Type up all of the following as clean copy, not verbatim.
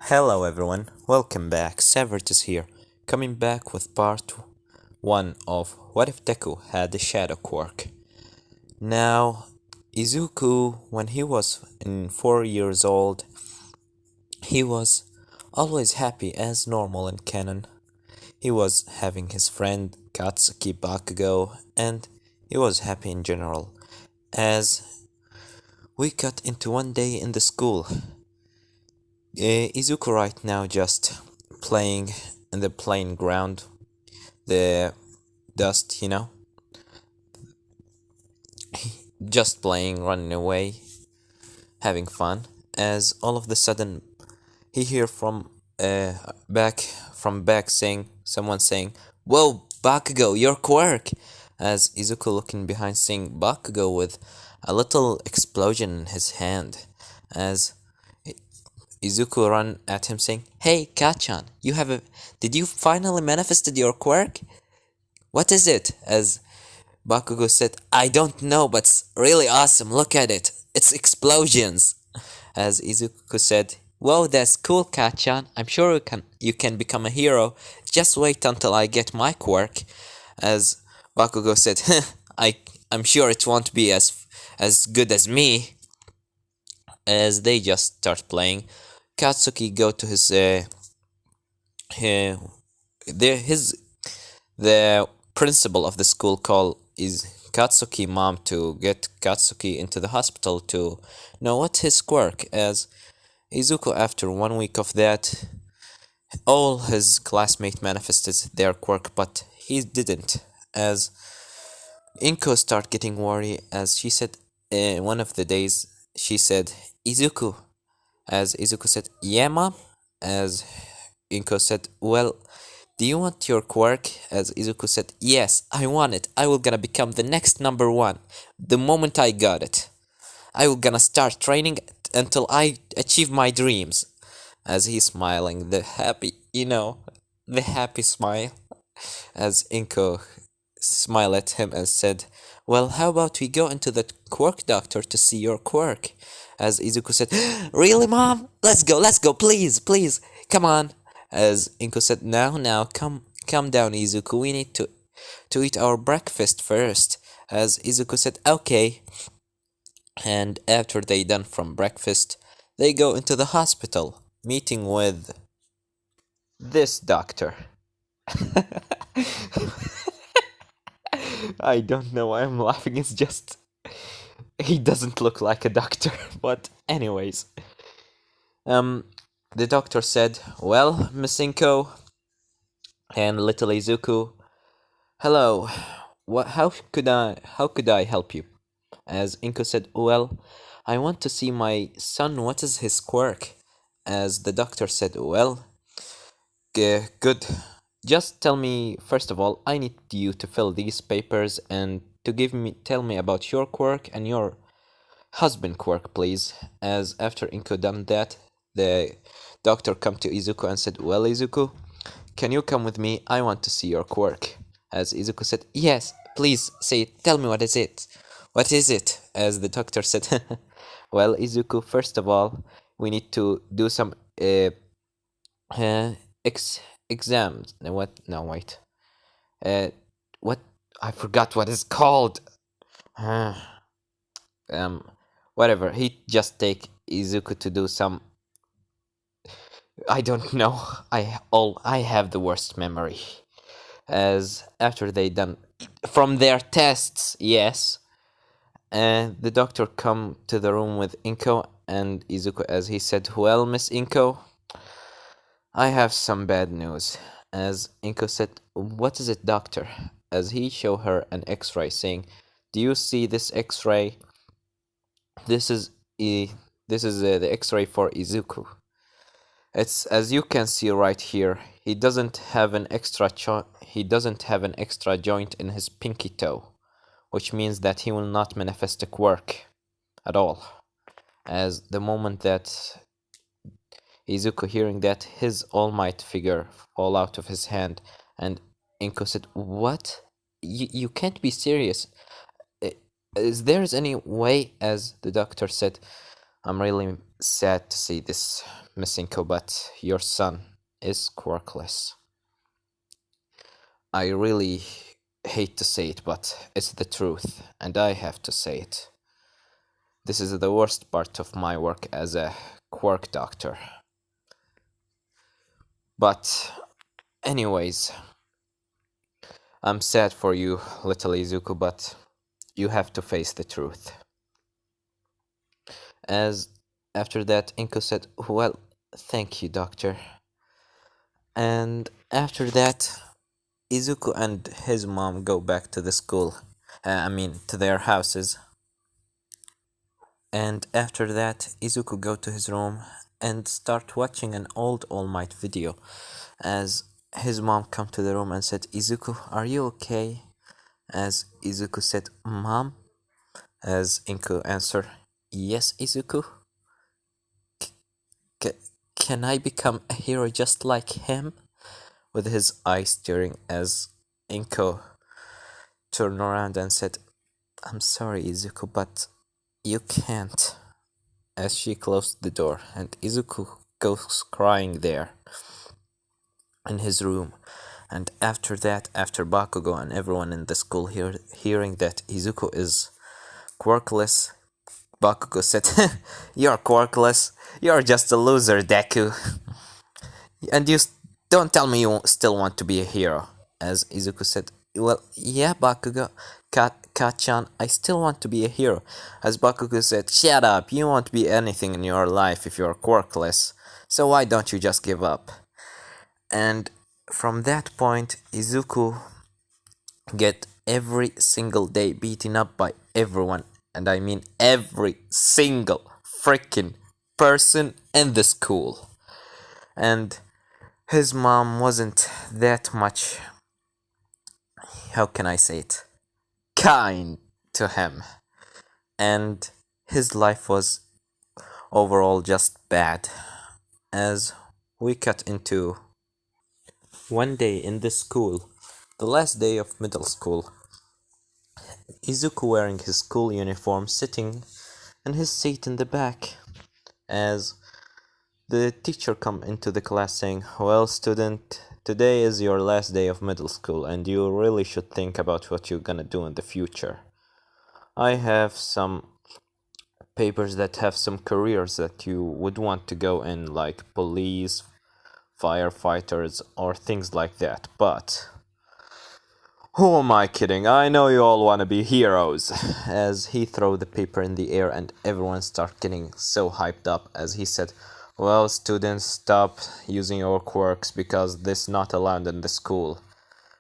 Hello everyone, welcome back. Savert is here, coming back with part 1 of What if Deku had a shadow quirk. Now, Izuku, when he was 4 years old, he was always happy as normal in canon. He was having his friend Katsuki Bakugo, and he was happy in general. As we cut into one day in the school, Izuku right now just playing in the playing ground, the dust, just playing, running away, having fun. As all of the sudden he hear back saying someone saying, "Whoa, Bakugo, your quirk!" As Izuku looking behind, seeing Bakugo with a little explosion in his hand. As Izuku run at him saying, "Hey, Kachan, did you finally manifested your quirk? What is it?" As Bakugo said, "I don't know, but it's really awesome. Look at it. It's explosions." As Izuku said, "Whoa, that's cool, Kachan. I'm sure you can become a hero. Just wait until I get my quirk." As Bakugo said, I'm sure it won't be as good as me." As they just start playing, Katsuki go to uh his the principal of the school call is Katsuki mom to get Katsuki into the hospital to know what's his quirk. As Izuku, after 1 week of that, all his classmates manifested their quirk, but he didn't. As Inko start getting worried, as she said, one of the days she said, "Izuku." As Izuku said, "Yeah, mom." As Inko said, "Well, do you want your quirk?" As Izuku said, "Yes, I want it. I will gonna become the next number one. The moment I got it, I will gonna start training until I achieve my dreams." As he's smiling, the happy smile. As Inko smiled at him and said, "Well, how about we go into the quirk doctor to see your quirk?" As Izuku said, "Really, mom? Let's go, please, please, come on." As Inko said, "Now, come down, Izuku. We need to eat our breakfast first." As Izuku said, "Okay." And after they done from breakfast, they go into the hospital, meeting with this doctor. I don't know why I'm laughing. It's just he doesn't look like a doctor. But anyways, um, the doctor said, "Well, Miss Inko and little Izuku, hello. What? How could I help you?" As Inko said, "Well, I want to see my son. What is his quirk?" As the doctor said, "Well, good. Just tell me first of all. I need you to fill these papers and to tell me about your quirk and your husband quirk, please." As after Inko done that, the doctor come to Izuku and said, "Well, Izuku, can you come with me? I want to see your quirk." As Izuku said, "Yes, please say it. Tell me what is it. What is it?" As the doctor said, "Well, Izuku, first of all, we need to do some uh, exams. What? No, wait. Uh, what? I forgot what it's called. um, Whatever. He just take Izuku to do some. I don't know. I have the worst memory. As after they done from their tests, yes, and the doctor come to the room with Inko and Izuku. As he said, "Well, Miss Inko, I have some bad news." As Inko said, "What is it, doctor?" As he show her an X-ray, saying, "Do you see this X-ray? This is the X-ray for Izuku. It's as you can see right here. He doesn't have an extra joint in his pinky toe, which means that he will not manifest a quirk at all." As the moment that Izuku hearing that, his All Might figure fall out of his hand, and Inko said, "What? You can't be serious. Is there any way?" As the doctor said, "I'm really sad to see this, Miss Inko, but your son is quirkless. I really hate to say it, but it's the truth, and I have to say it. This is the worst part of my work as a quirk doctor. But, anyways, I'm sad for you, little Izuku, but you have to face the truth. As after that, Inko said, "Well, thank you, doctor." And after that, Izuku and his mom go back to the school. To their houses. And after that, Izuku go to his room and start watching an old All Might video. As his mom come to the room and said, "Izuku, are you okay?" As Izuku said, "Mom?" As Inko answered, "Yes, Izuku? C- can I become a hero just like him?" With his eyes staring as Inko turned around and said, "I'm sorry, Izuku, but you can't." As she closed the door and Izuku goes crying there in his room. And after that, after Bakugo and everyone in the school hearing that Izuku is quirkless, Bakugo said, "You're quirkless. You're just a loser, Deku. And don't tell me you still want to be a hero." As Izuku said, "Well, yeah, Bakugo, Kachan, I still want to be a hero." As Bakugo said, "Shut up, you won't be anything in your life if you're quirkless. So why don't you just give up?" And from that point, Izuku get every single day beaten up by everyone. And I mean every single freaking person in the school. And his mom wasn't that much, how can I say it, kind to him. And his life was overall just bad. As we cut into one day in the school, the last day of middle school, Izuku wearing his school uniform sitting in his seat in the back. As the teacher come into the class saying, "Well, student, today is your last day of middle school and you really should think about what you're gonna do in the future. I have some papers that have some careers that you would want to go in, like police, firefighters, or things like that, but who am I kidding? I know you all want to be heroes." As he threw the paper in the air and everyone started getting so hyped up as he said, "Well, students, stop using your quirks because this is not allowed in the school."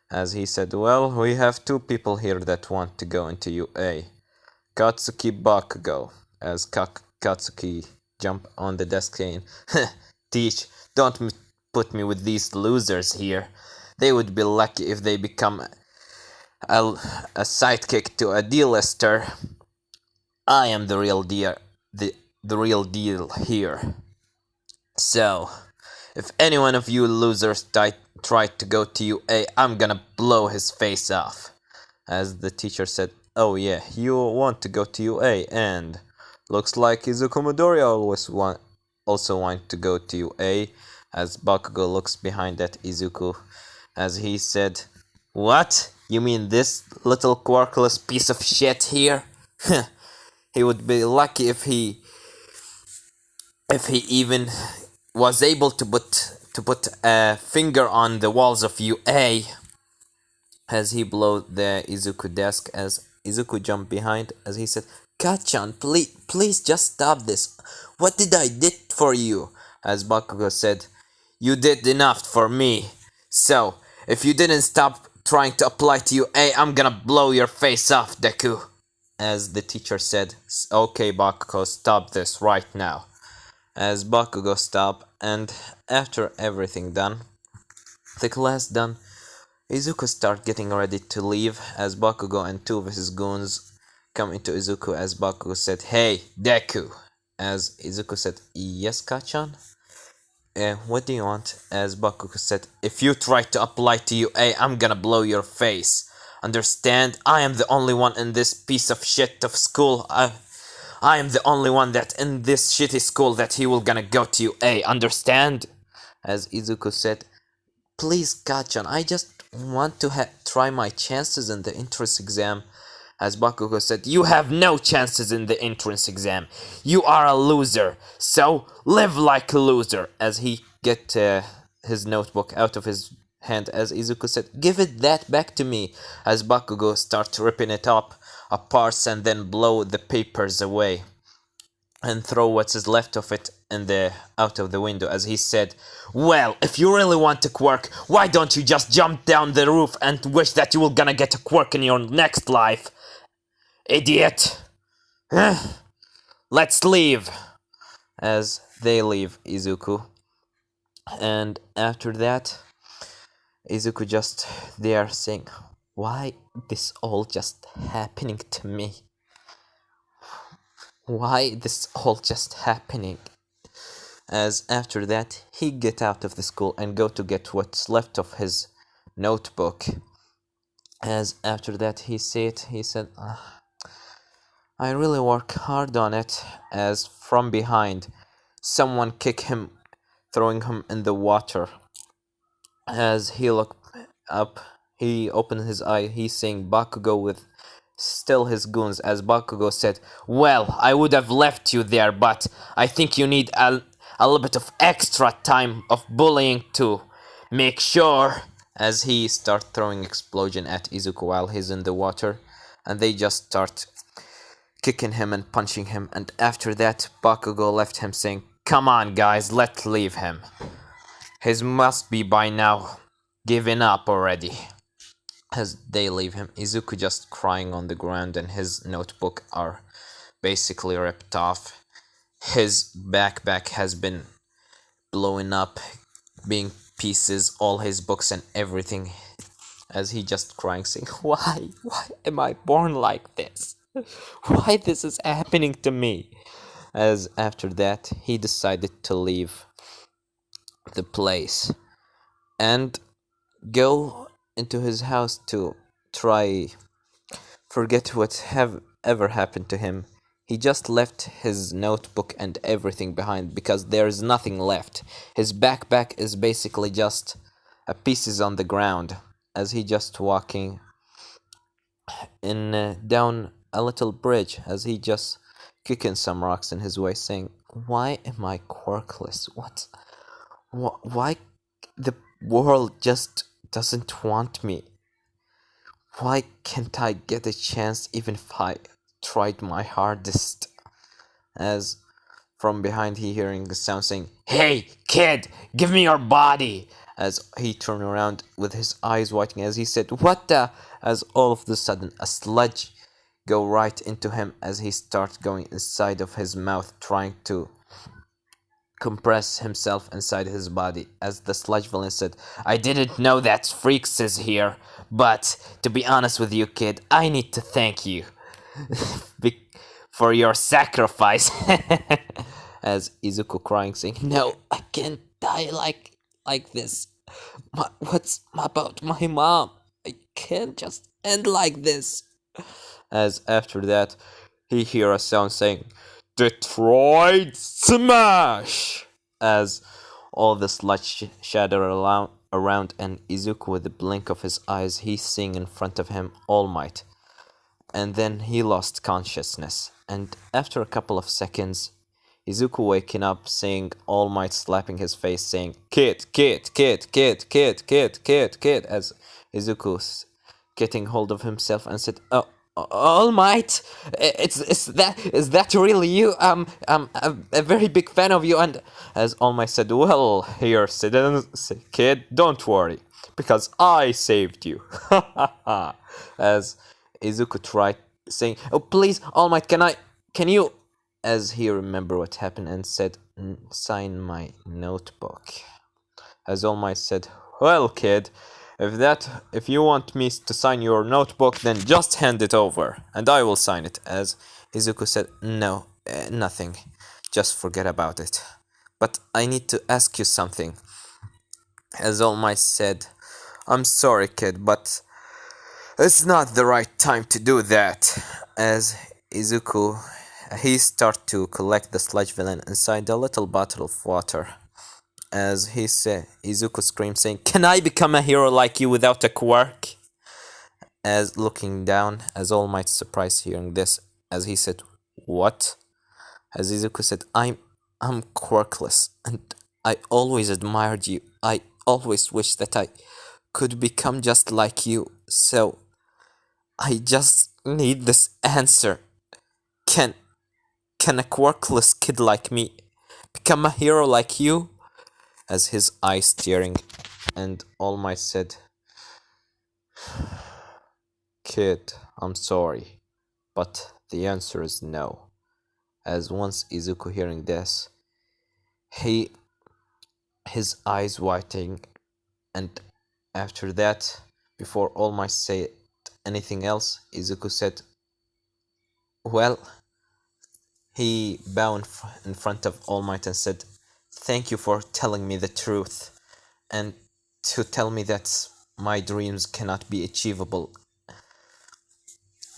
As he said, "Well, we have two people here that want to go into UA. Katsuki Bakugo." As Katsuki jumped on the desk saying, "Teach, don't put me with these losers here. They would be lucky if they become a sidekick to a D-lister. I am the real deal, the real deal here. So, if any one of you losers try to go to UA, I'm gonna blow his face off." As the teacher said, "Oh yeah, you want to go to UA, and looks like Izuku Midori also want to go to UA." As Bakugo looks behind at Izuku, as he said, "What? You mean this little quirkless piece of shit here?" He would be lucky if he even was able to put a finger on the walls of UA. As he blew the Izuku desk, as Izuku jumped behind, as he said, "Kachan, please just stop this. What did I did for you?" As Bakugo said, "You did enough for me. So, if you didn't stop trying to apply to UA, I'm gonna blow your face off, Deku." As the teacher said, "Okay, Bakugo, stop this right now." As Bakugo stopped, and after everything done, the class done, Izuku start getting ready to leave as Bakugo and two of his goons come into Izuku as Bakugo said, "Hey, Deku." As Izuku said, "Yes, Kachan?" "What do you want?" As Bakugo said, "If you try to apply to UA, I'm gonna blow your face. Understand? I am the only one in this piece of shit of school. I am the only one that in this shitty school that he will gonna go to UA, understand? As Izuku said, please, Gachan, I just want to try my chances in the entrance exam. As Bakugo said, you have no chances in the entrance exam. You are a loser, so live like a loser. As he get his notebook out of his hand, as Izuku said, give it that back to me. As Bakugo start ripping it up apart and then blow the papers away and throw what is left of it in the out of the window. As he said, well, if you really want a quirk, why don't you just jump down the roof and wish that you were gonna get a quirk in your next life, idiot. Let's leave. As they leave Izuku, and after that Izuku just there saying, why this all just happening to me, why this all just happening. As after that he get out of the school and go to get what's left of his notebook. As after that he said, I really work hard on it. As from behind someone kick him, throwing him in the water. As he looked up, he opened his eye, he seeing Bakugo with still his goons. As Bakugo said, well, I would have left you there, but I think you need a little bit of extra time of bullying to make sure. As he start throwing explosion at Izuku while he's in the water, and they just start kicking him and punching him. And after that Bakugo left him saying, come on guys, let's leave him. He must be by now giving up already. As they leave him, Izuku just crying on the ground and his notebook are basically ripped off. His backpack has been blowing up, being pieces, all his books and everything. As he just crying saying, why am I born like this? Why this is happening to me? As after that he decided to leave the place and go into his house to try forget what have ever happened to him. He just left his notebook and everything behind because there is nothing left. His backpack is basically just a pieces on the ground. As he just walking in down a little bridge, as he just kicking some rocks in his way, saying, why am I quirkless? Why the world just doesn't want me? Why can't I get a chance even if I tried my hardest? As from behind he hearing a sound saying, hey kid, give me your body. As he turned around with his eyes whitening, as he said, what the? As all of a sudden a sludge go right into him as he starts going inside of his mouth, trying to compress himself inside his body. As the sludge villain said, I didn't know that Freaks is here, but to be honest with you kid, I need to thank you for your sacrifice. As Izuku crying saying, no, I can't die like this. What's about my mom? I can't just end like this. As after that he hear a sound saying, Detroit Smash! As all the sludge shatter around and Izuku with the blink of his eyes he's seeing in front of him All Might. And then he lost consciousness. And after a couple of seconds, Izuku waking up, saying All Might slapping his face, saying, Kid, kid, kid, kid, kid, kid, kid, kid, as Izuku's getting hold of himself and said, oh, All Might, is that really you? I'm a very big fan of you. And as All Might said, well, here, citizens, kid, don't worry, because I saved you. As Izuku tried saying, oh please, All Might, can you, as he remembered what happened and said, sign my notebook. As All Might said, well kid, if you want me to sign your notebook, then just hand it over, and I will sign it. As Izuku said, no, nothing, just forget about it. But I need to ask you something. As All Might said, I'm sorry kid, but it's not the right time to do that. As Izuku he start to collect the sludge villain inside a little bottle of water. As he said, Izuku screams saying, "Can I become a hero like you without a quirk?" As looking down, as All Might surprised hearing this, as he said, "What?" As Izuku said, I'm quirkless, and I always admired you. I always wished that I could become just like you, so I just need this answer. Can can a quirkless kid like me become a hero like you?" As his eyes staring, and All Might said, "Kid, I'm sorry, but the answer is no." As once Izuku hearing this, he his eyes whitening, and after that, before All Might said anything else, Izuku said, "Well," he bowed in front of All Might and said, "Thank you for telling me the truth, and to tell me that my dreams cannot be achievable."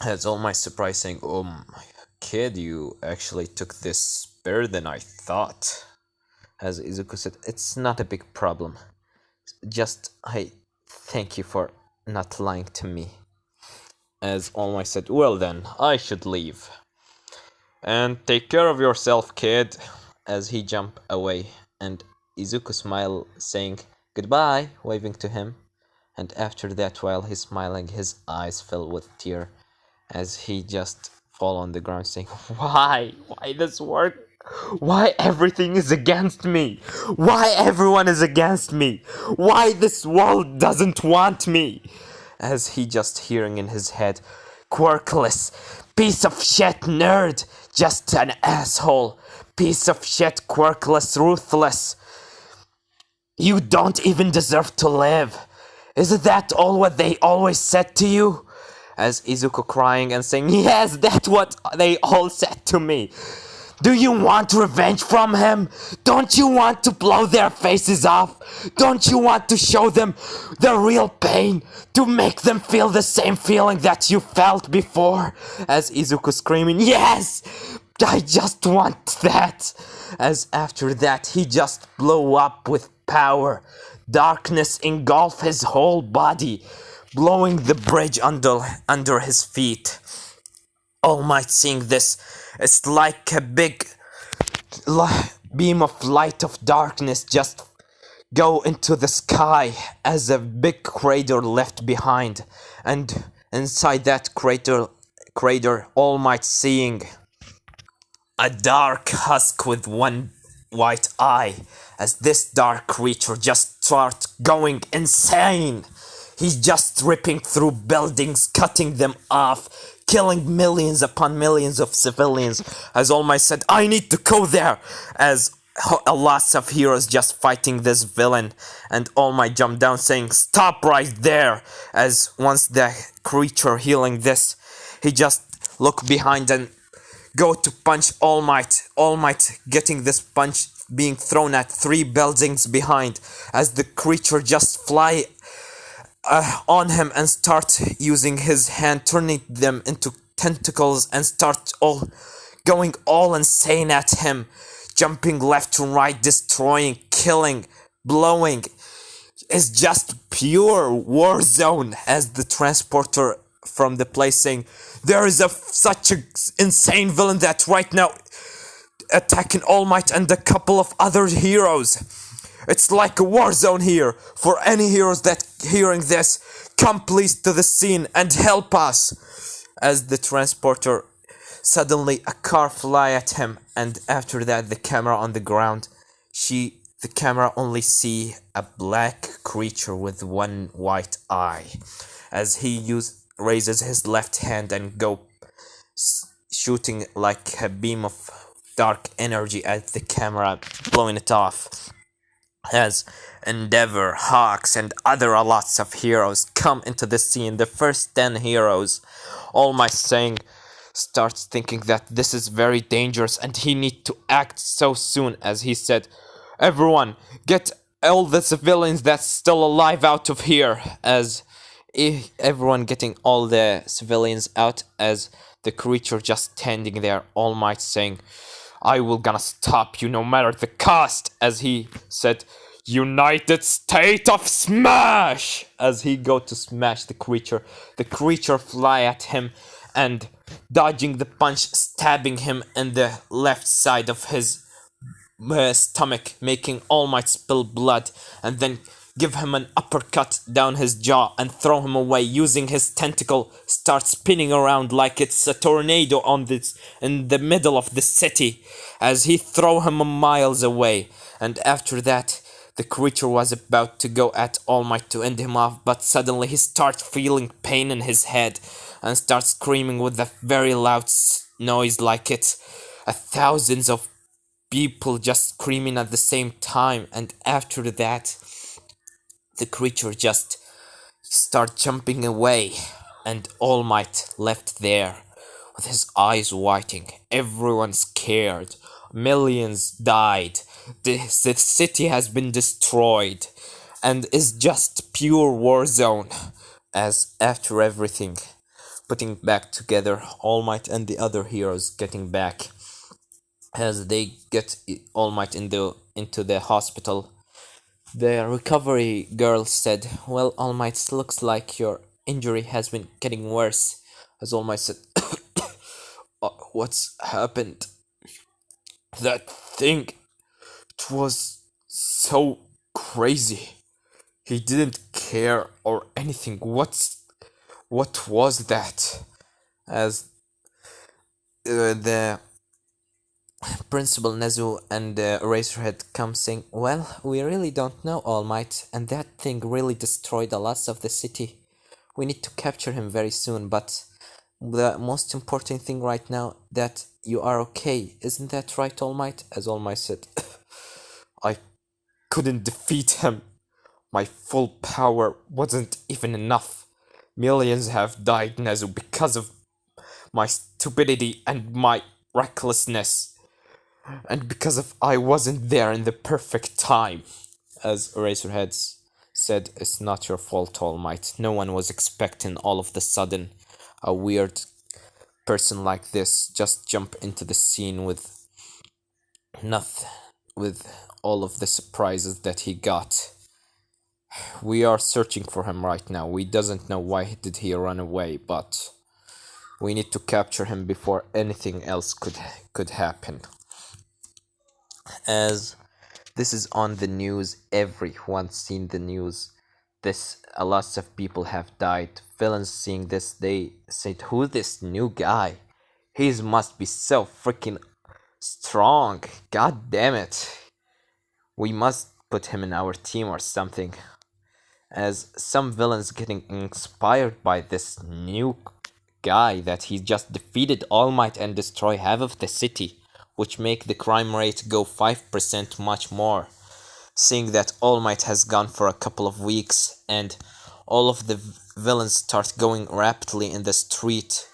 That's All Might surprised, saying, "Oh my kid, you actually took this better than I thought." As Izuku said, "It's not a big problem. Just I thank you for not lying to me." As All Might said, "Well then, I should leave. And take care of yourself, kid." As he jumped away, and Izuku smiled, saying goodbye, waving to him. And after that, while he's smiling, his eyes fill with tear, as he just fall on the ground, saying, "Why? Why this work? Why everything is against me? Why everyone is against me? Why this world doesn't want me?" As he just hearing in his head, "Quirkless, piece of shit nerd, just an asshole, piece of shit, quirkless, ruthless. You don't even deserve to live. Isn't that all what they always said to you?" As Izuku crying and saying, "Yes, that's what they all said to me. Do you want revenge from him? Don't you want to blow their faces off? Don't you want to show them the real pain? To make them feel the same feeling that you felt before?" As Izuku screaming, "Yes! I just want that!" As after that, he just blew up with power. Darkness engulfed his whole body, blowing the bridge under his feet. All Might seeing this, it's like a big beam of light of darkness just go into the sky as a big crater left behind, and inside that crater All Might seeing a dark husk with one white eye, as this dark creature just starts going insane. He's just ripping through buildings, cutting them off, killing millions upon millions of civilians. As All Might said, "I need to go there," as a lot of heroes just fighting this villain, and All Might jumped down saying, "Stop right there." As once the creature healing this, he just look behind and go to punch All Might. All Might getting this punch being thrown at 3 buildings behind, as the creature just fly on him and start using his hand, turning them into tentacles, and start going all insane at him, jumping left and right, destroying, killing, blowing. It's just pure war zone. As the transporter from the place saying, "There is such a insane villain that right now attacking All Might and a couple of other heroes. It's like a war zone here. For any heroes that hearing this, come please to the scene and help us." As the transporter, suddenly a car fly at him, and after that the camera on the ground, the camera only see a black creature with one white eye, as he raises his left hand and go shooting like a beam of dark energy at the camera, blowing it off. As Endeavor, Hawks, and other lots of heroes come into the scene, the first 10 heroes, All Might saying, starts thinking that this is very dangerous and he need to act so soon, as he said, "Everyone, get all the civilians that's still alive out of here." As everyone getting all the civilians out as the creature just standing there, All Might saying, I will gonna stop you no matter the cost, as he said, United State of Smash! As he go to smash the creature fly at him and dodging the punch, stabbing him in the left side of his stomach, making All Might spill blood, and then give him an uppercut down his jaw and throw him away using his tentacle, start spinning around like it's a tornado on this in the middle of the city as he throw him miles away. And after that, the creature was about to go at All Might to end him off, but suddenly he starts feeling pain in his head and starts screaming with a very loud noise like it's thousands of people just screaming at the same time. And after that, the creature just start jumping away, and All Might left there with his eyes whiting. Everyone scared. Millions died. The city has been destroyed and is just pure war zone. As after everything, putting back together, All Might and the other heroes getting back as they get All Might into the hospital. The recovery girl said, well, All Might, looks like your injury has been getting worse. As All Might said, what's happened? That thing, it was so crazy. He didn't care or anything. What was that? As the Principal Nezu and Eraserhead come saying, well, we really don't know, All Might, and that thing really destroyed a lot of the city. We need to capture him very soon, but the most important thing right now that you are okay. Isn't that right, All Might? As All Might said, I couldn't defeat him. My full power wasn't even enough. Millions have died, Nezu, because of my stupidity and my recklessness. And because of I wasn't there in the perfect time. As Eraserhead said, it's not your fault, All Might. No one was expecting all of the sudden a weird person like this just jump into the scene with nothing, with all of the surprises that he got. We are searching for him right now. We doesn't know why did he run away, but we need to capture him before anything else could happen. As this is on the news, everyone's seen the news. This a lot of people have died. Villains seeing this, they said, who's this new guy? He must be so freaking strong. God damn it. We must put him in our team or something. As some villains getting inspired by this new guy that he just defeated All Might and destroy half of the city, which make the crime rate go 5% much more. Seeing that All Might has gone for a couple of weeks and all of the villains start going rapidly in the street,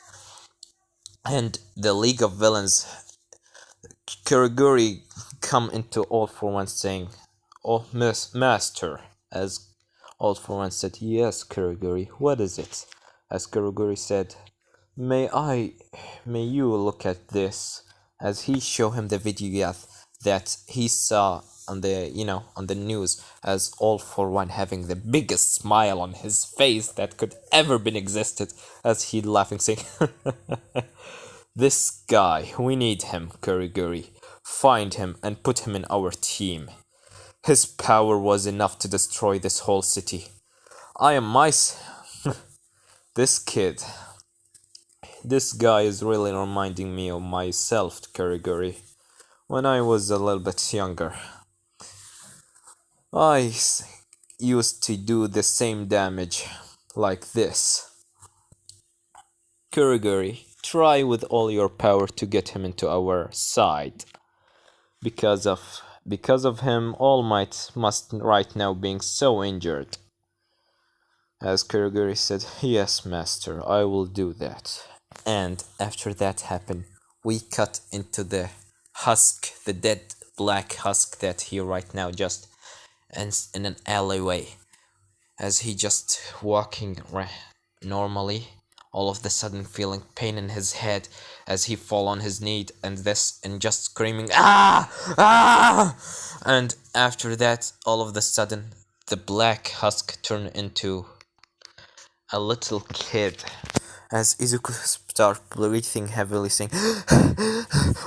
and the League of Villains, Kuriguri, come into All for One saying, oh, Master. As All for One said, yes, Kuriguri, what is it? As Kuriguri said, may you look at this. As he show him the video that he saw on the news, as All for One having the biggest smile on his face that could ever been existed, as he laughing saying, this guy, we need him, Kuriguri. Find him and put him in our team. His power was enough to destroy this whole city. I am this kid. This guy is really reminding me of myself, Kuriguri. When I was a little bit younger, I used to do the same damage like this. Kuriguri, try with all your power to get him into our side. Because of him, All Might must right now being so injured. As Kuriguri said, yes, Master, I will do that. And after that happened, we cut into the husk, the dead black husk that he right now just ends in an alleyway. as he just walking normally, all of the sudden feeling pain in his head as he fall on his knee and just screaming ah ah, and after that all of the sudden the black husk turned into a little kid as Izuku start breathing heavily, saying,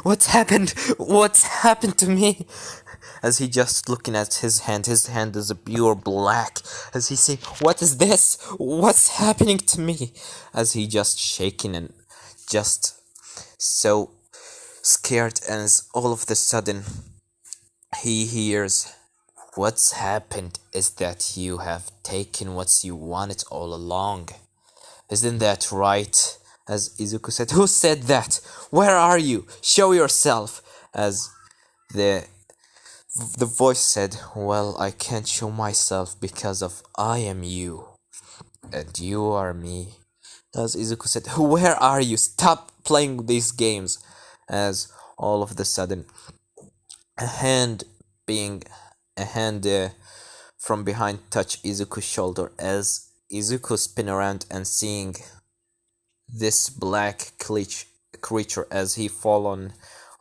"What's happened? What's happened to me?" As he just looking at his hand is a pure black. As he say, "What is this? What's happening to me?" As he just shaking and just so scared, as all of the sudden he hears, "What's happened is that you have taken what you wanted all along. Isn't that right?" As Izuku said, "Who said that? Where are you? Show yourself." As the the voice said, "Well, I can't show myself because of I am you, and you are me." As Izuku said, "Where are you? Stop playing these games." As all of the sudden, a hand being a hand from behind touch Izuku's shoulder as Izuku spin around and seeing this black creature as he fall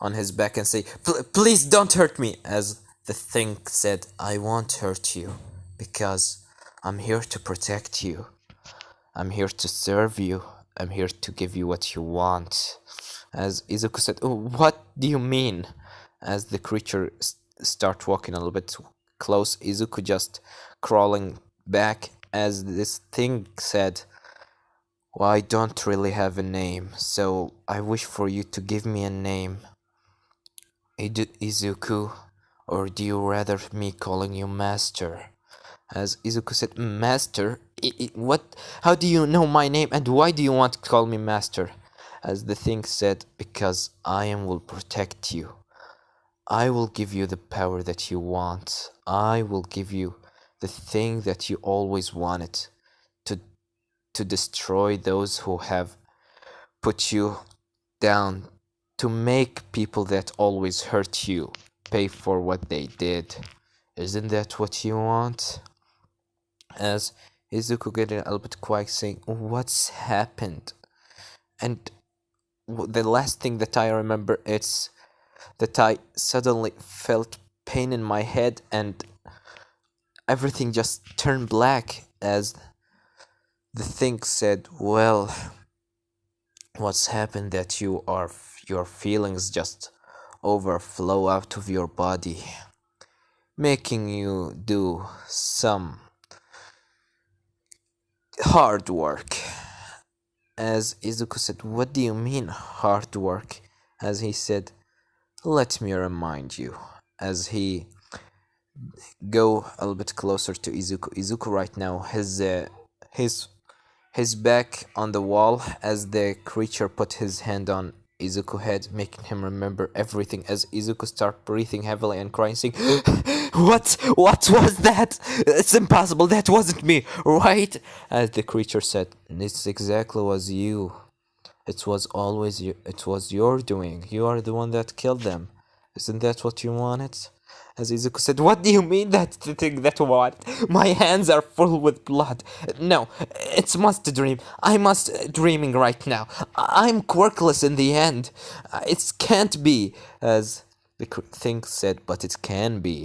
on his back and say, Please don't hurt me." As the thing said, "I won't hurt you because I'm here to protect you. I'm here to serve you. I'm here to give you what you want." As Izuku said, "Oh, what do you mean?" As the creature start walking a little bit close, Izuku just crawling back as this thing said, "Well, I don't really have a name, so I wish for you to give me a name. Izuku, or do you rather me calling you Master?" As Izuku said, "Master? What? How do you know my name, and why do you want to call me Master?" As the thing said, "Because I am will protect you. I will give you the power that you want. I will give you the thing that you always wanted, to to destroy those who have put you down, to make people that always hurt you pay for what they did. Isn't that what you want?" As Izuku getting a little bit quiet, saying, "What's happened?" And the last thing that I remember is that I suddenly felt pain in my head and everything just turned black as the thing said, "Well, what's happened that your feelings just overflow out of your body, making you do some hard work." As Izuku said, "What do you mean hard work?" As he said, "Let me remind you." As he go a little bit closer to Izuku. Izuku right now has his back on the wall as the creature put his hand on Izuku's head, making him remember everything. As Izuku start breathing heavily and crying, saying, What was that? It's impossible. That wasn't me, right?" As the creature said, "This exactly was you. It was always you. It was your doing. You are the one that killed them. Isn't that what you wanted?" As Izuku said, "What do you mean that's the thing that what? My hands are full with blood. No, it's must dream. I must dreaming right now. I'm quirkless in the end. It can't be." As the thing said, "But it can be.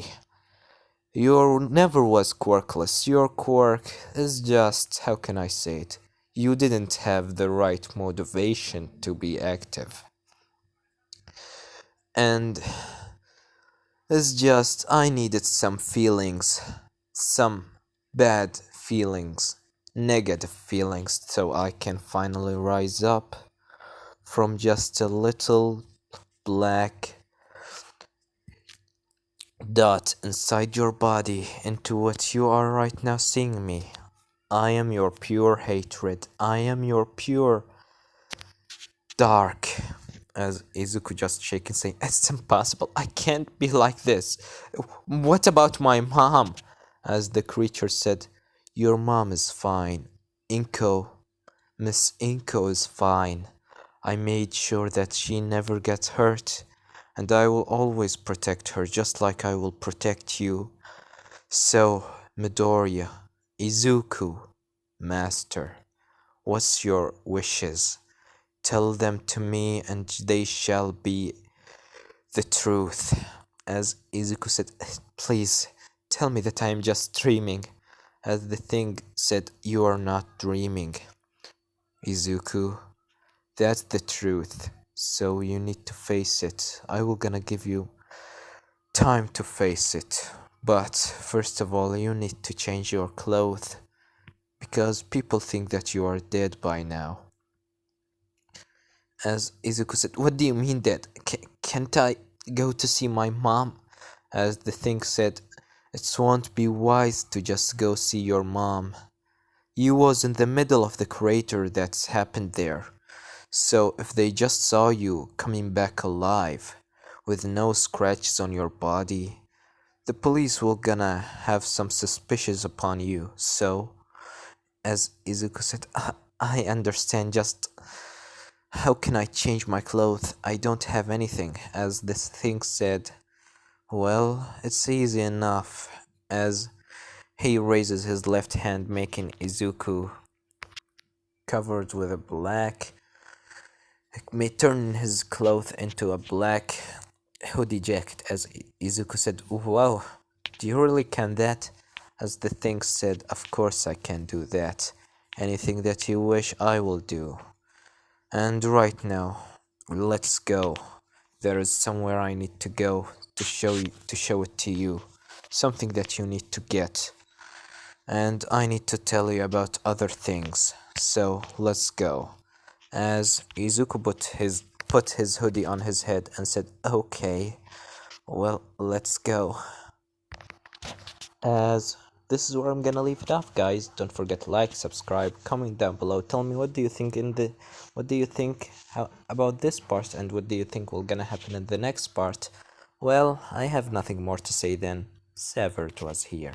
You never was quirkless. Your quirk is just, how can I say it? You didn't have the right motivation to be active. And it's just, I needed some feelings, some bad feelings, negative feelings, so I can finally rise up from just a little black dot inside your body into what you are right now seeing me. I am your pure hatred. I am your pure dark." As Izuku just shaking, saying, "It's impossible. I can't be like this. What about my mom?" As the creature said, "Your mom is fine. Miss Inko is fine. I made sure that she never gets hurt, and I will always protect her just like I will protect you. So, Midoriya, Izuku, master, what's your wishes? Tell them to me, and they shall be the truth. As Izuku said, please tell me that I am just dreaming. As the thing said, you are not dreaming, Izuku. That's the truth. So you need to face it. I will gonna give you time to face it. But first of all, you need to change your clothes because people think that you are dead by now. As Izuku said, what do you mean dead? Can't I go to see my mom? As the thing said, it won't be wise to just go see your mom. You was in the middle of the crater that's happened there. So if they just saw you coming back alive, with no scratches on your body, the police will gonna have some suspicions upon you. So, as Izuku said, I understand, just how can I change my clothes? I don't have anything. As this thing said, well, it's easy enough. As he raises his left hand, making Izuku covered with a black, may turn his clothes into a black hoodie jacket. As Izuku said, wow, do you really can that? As the thing said, of course I can do that. Anything that you wish I will do. And right now, let's go. There is somewhere I need to go to show it to you. Something that you need to get. And I need to tell you about other things. So let's go. As Izuku put his hoodie on his head and said, okay, well, let's go. As this is where I'm gonna leave it off, guys. Don't forget to like, subscribe, comment down below. Tell me what do you think about this part, and what do you think will gonna happen in the next part. Well, I have nothing more to say than Severed was here.